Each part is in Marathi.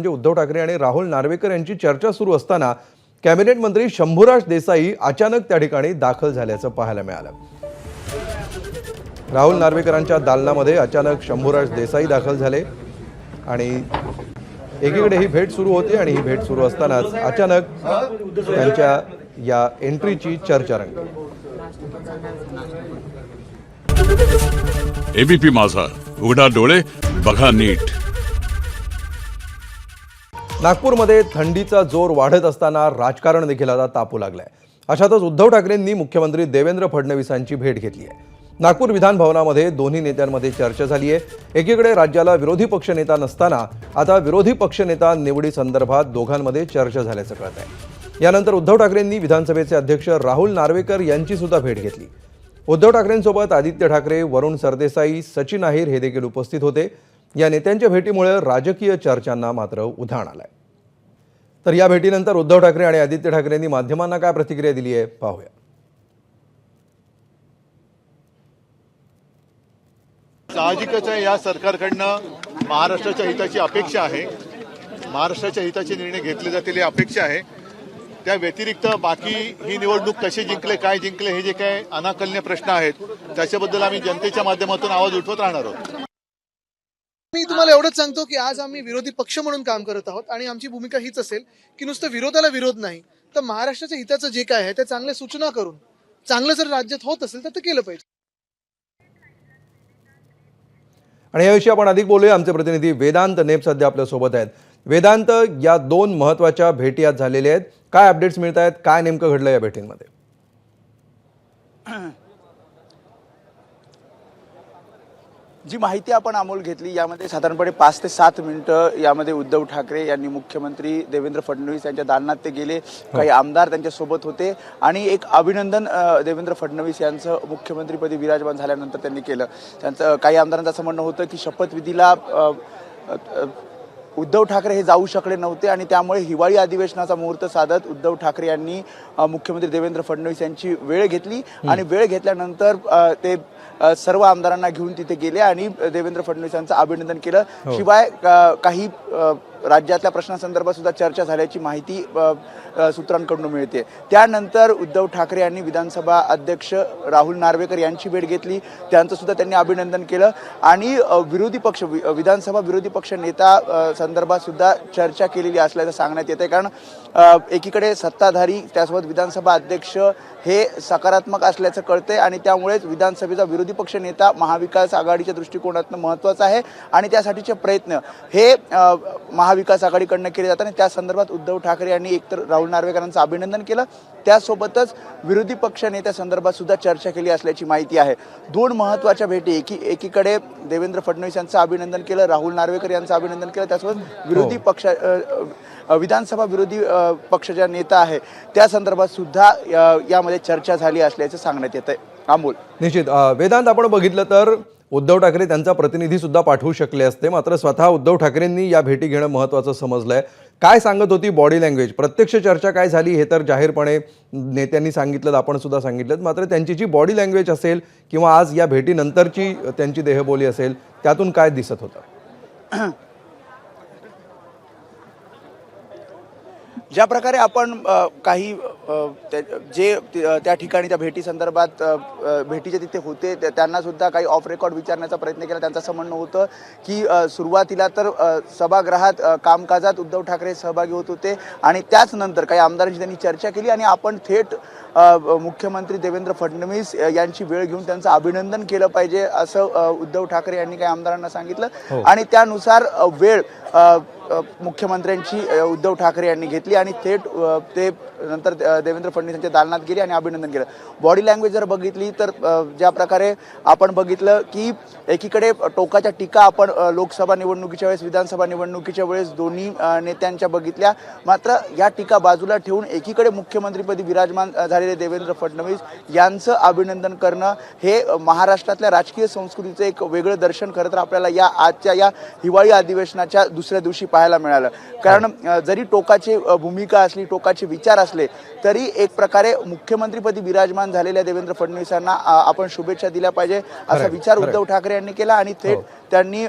म्हणजे उद्धव ठाकरे आणि राहुल नार्वेकर यांची चर्चा सुरू असताना कॅबिनेट मंत्री शंभूराज देसाई अचानक त्या ठिकाणी दाखल झाल्याचं पाहायला मिळालं। राहुल नार्वेकरांच्या दालनामध्ये अचानक शंभूराज देसाई दाखल झाले आणि एकीकडे ही भेट सुरू होती आणि ही भेट सुरू असतानाच अचानक त्यांच्या या एंट्रीची चर्चा रंगली। एबीपी माझा, उघडा डोळे बघा नीट। नागपूरमध्ये थंडीचा जोर वाढत असताना राजकारण देखील आता तापू लागलंय। अशातच उद्धव ठाकरेंनी मुख्यमंत्री देवेंद्र फडणवीसांची भेट घेतली आहे। नागपूर विधान भवनामध्ये दोन्ही नेत्यांमध्ये चर्चा झाली आहे। एकीकडे राज्याला विरोधी पक्षनेता नसताना आता विरोधी पक्षनेता निवडी संदर्भात दोघांमध्ये चर्चा झाल्याचं कळत आहे। यानंतर उद्धव ठाकरेंनी विधानसभेचे अध्यक्ष राहुल नार्वेकर यांची सुद्धा भेट घेतली। उद्धव ठाकरेंसोबत आदित्य ठाकरे, वरुण सरदेसाई, सचिन अहिर हे देखील उपस्थित होते। या नेत्यांच्या भेटीमुळे राजकीय चर्चांना मात्र उधाण आलंय। तर या भेटीनंतर उद्धव ठाकरे आणि आदित्य ठाकरेंनी माध्यमांना काय प्रतिक्रिया दिली आहे पाहूया। साहजिकच आहे, या सरकारकडनं महाराष्ट्राच्या हिताची अपेक्षा आहे, महाराष्ट्राच्या हिताचे निर्णय घेतले जातील ही अपेक्षा आहे। त्या व्यतिरिक्त बाकी ही निवडणूक कशी जिंकले, काय जिंकले, हे जे काय अनाकलनीय प्रश्न आहेत त्याच्याबद्दल आम्ही जनतेच्या माध्यमातून आवाज उठवत राहणार आहोत। मी तुम्हाला एवढंच सांगतो की आज आम्ही विरोधी पक्ष म्हणून काम करत आहोत आणि आमची भूमिका हीच असेल की नुसतं विरोधाला विरोध नाही, तर महाराष्ट्राच्या हिताचं जे काय आहे ते चांगल्या सूचना करून चांगलं जर राज्यात होत असेल तर ते केलं पाहिजे। आणि याविषयी आपण अधिक बोलूया। आमचे प्रतिनिधी वेदांत नेप सध्या आपल्या सोबत आहेत। वेदांत, या दोन महत्त्वाच्या भेटी आज झालेल्या आहेत, काय अपडेट्स मिळत आहेत, काय नेमकं घडलं या भेटींमध्ये? जी माहिती आपण अमोल घेतली यामध्ये साधारणपणे 5 ते 7 मिनिटं यामध्ये उद्धव ठाकरे यांनी मुख्यमंत्री देवेंद्र फडणवीस यांच्या दालनात ते गेले। काही आमदार त्यांच्या सोबत होते आणि एक अभिनंदन देवेंद्र फडणवीस यांचं मुख्यमंत्रीपदी विराजमान झाल्यानंतर त्यांनी केलं। त्यांचं काही आमदारांचं असं म्हणणं होतं की शपथविधीला उद्धव ठाकरे हे जाऊ शकले नव्हते आणि त्यामुळे हिवाळी अधिवेशनाचा मुहूर्त साधत उद्धव ठाकरे यांनी मुख्यमंत्री देवेंद्र फडणवीस यांची वेळ घेतली आणि वेळ घेतल्यानंतर ते सर्व आमदारांना घेऊन तिथे गेले आणि देवेंद्र फडणवीस यांचं अभिनंदन केलं। शिवाय काही राज्यातल्या प्रश्नांसंदर्भात सुद्धा चर्चा झाल्याची माहिती सूत्रांकडून मिळते। त्यानंतर उद्धव ठाकरे यांनी विधानसभा अध्यक्ष राहुल नार्वेकर यांची भेट घेतली, त्यांचं सुद्धा त्यांनी अभिनंदन केलं आणि विरोधी पक्ष विधानसभा विरोधी पक्ष नेता संदर्भात सुद्धा चर्चा केलेली असल्याचं सांगण्यात येते। कारण एकीकडे सत्ताधारी त्यासोबत विधानसभा अध्यक्ष हे सकारात्मक असल्याचं कळतंय आणि त्यामुळेच विधानसभेचा विरोधी पक्ष नेता महाविकास आघाडीच्या दृष्टिकोनातून महत्त्वाचा आहे आणि त्यासाठीचे प्रयत्न हे महाविकास आघाडीकडनं केले जातात आणि त्या संदर्भात उद्धव ठाकरे यांनी एकतर राहुल नार्वेकरांचं अभिनंदन केलं, त्यासोबतच विरोधी पक्ष नेत्या संदर्भात सुद्धा चर्चा केली असल्याची माहिती आहे। दोन महत्त्वाच्या भेटी, एकीकडे देवेंद्र फडणवीस यांचं अभिनंदन केलं, राहुल नार्वेकर यांचं अभिनंदन केलं, त्यासोबत विरोधी पक्ष विधानसभा विरोधी पक्षाचा नेता आहे त्या संदर्भात सुद्धा यामध्ये चर्चा झाली असल्याचं सांगण्यात येत आहे। अमोल, निश्चित वेदांत, आपण बघितलं तर उद्धव ठाकरे त्यांचा प्रतिनिधी सुद्धा पाठवू शकले असते, मात्र स्वतः उद्धव ठाकरेंनी या भेटी घेणं महत्त्वाचं समजलंय। काय सांगत होती बॉडी लँग्वेज? प्रत्यक्ष चर्चा काय झाली हे तर जाहीरपणे नेत्यांनी सांगितलं, आपण सुद्धा सांगितलं, मात्र त्यांची जी बॉडी लँग्वेज असेल किंवा आज या भेटीनंतरची त्यांची देहबोली असेल त्यातून काय दिसत होतं? ज्या प्रकारे आपण काही जे त्या ठिकाणी त्या भेटी संदर्भात भेटीचे तिथे होते त्यांना सुद्धा काही ऑफ रेकॉर्ड विचारण्याचा प्रयत्न केला। त्यांचं असं म्हणणं होतं की सुरुवातीला तर सभागृहात कामकाजात उद्धव ठाकरे सहभागी होत होते आणि त्याच नंतर काही आमदारांची त्यांनी चर्चा केली आणि आपण थेट मुख्यमंत्री देवेंद्र फडणवीस यांची वेळ घेऊन त्यांचं अभिनंदन केलं पाहिजे असं उद्धव ठाकरे यांनी काही आमदारांना सांगितलं आणि त्यानुसार वेळ मुख्यमंत्र्यांची उद्धव ठाकरे यांनी घेतली आणि थेट ते नंतर देवेंद्र फडणवीस यांच्या दालनात गेले आणि अभिनंदन केलं। बॉडी लँग्वेज जर बघितली तर ज्या प्रकारे आपण बघितलं की एकीकडे टोकाच्या टीका आपण लोकसभा निवडणुकीच्या वेळेस विधानसभा निवडणुकीच्या वेळेस दोन्ही नेत्यांच्या बघितल्या, मात्र या टीका बाजूला ठेवून एकीकडे मुख्यमंत्रीपदी विराजमान झालेले देवेंद्र फडणवीस यांचं अभिनंदन करणं हे महाराष्ट्रातल्या राजकीय संस्कृतीचं एक वेगळं दर्शन खरं तर आपल्याला या आजच्या या हिवाळी अधिवेशनाच्या दुसऱ्या दिवशी पाहायला मिळालं। कारण जरी टोकाची भूमिका असली, टोकाचे विचार असले तरी एक प्रकारे मुख्यमंत्रीपदी विराजमान झालेल्या देवेंद्र फडणवीसांना आपण शुभेच्छा दिल्या पाहिजे असा विचार उद्धव ठाकरे यांनी केला आणि थेट त्यांनी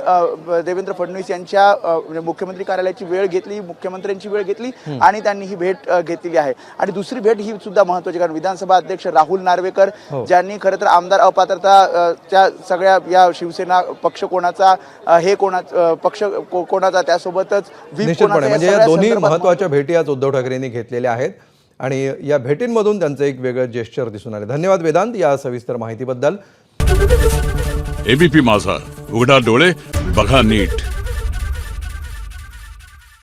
देवेंद्र फडणवीस यांच्या म्हणजे मुख्यमंत्री कार्यालयाची वेळ घेतली, मुख्यमंत्र्यांची वेळ घेतली आणि त्यांनी ही भेट घेतलेली आहे. आणि दुसरी भेट ही सुद्धा महत्त्वाची, कारण विधानसभा अध्यक्ष राहुल नार्वेकर ज्यांनी खरं तर आमदार अपात्रता च्या सगळ्या या शिवसेना पक्ष कोणाचा, हे पक्ष कोणाचा, त्यासोबतच व्हीप निश्चितपणे कोणाचा, म्हणजे या सगळ्या दोन्ही संदर्भात महत्त्वाच्या भेटी आज उद्धव ठाकरेंनी घेतलेल्या आहेत आणि या भेटींमधून त्यांचं एक वेगळं जेस्चर दिसून आले. धन्यवाद वेदांत या सविस्तर माहितीबद्दल. एबीपी माझा, उघडा डोळे बघा नीट.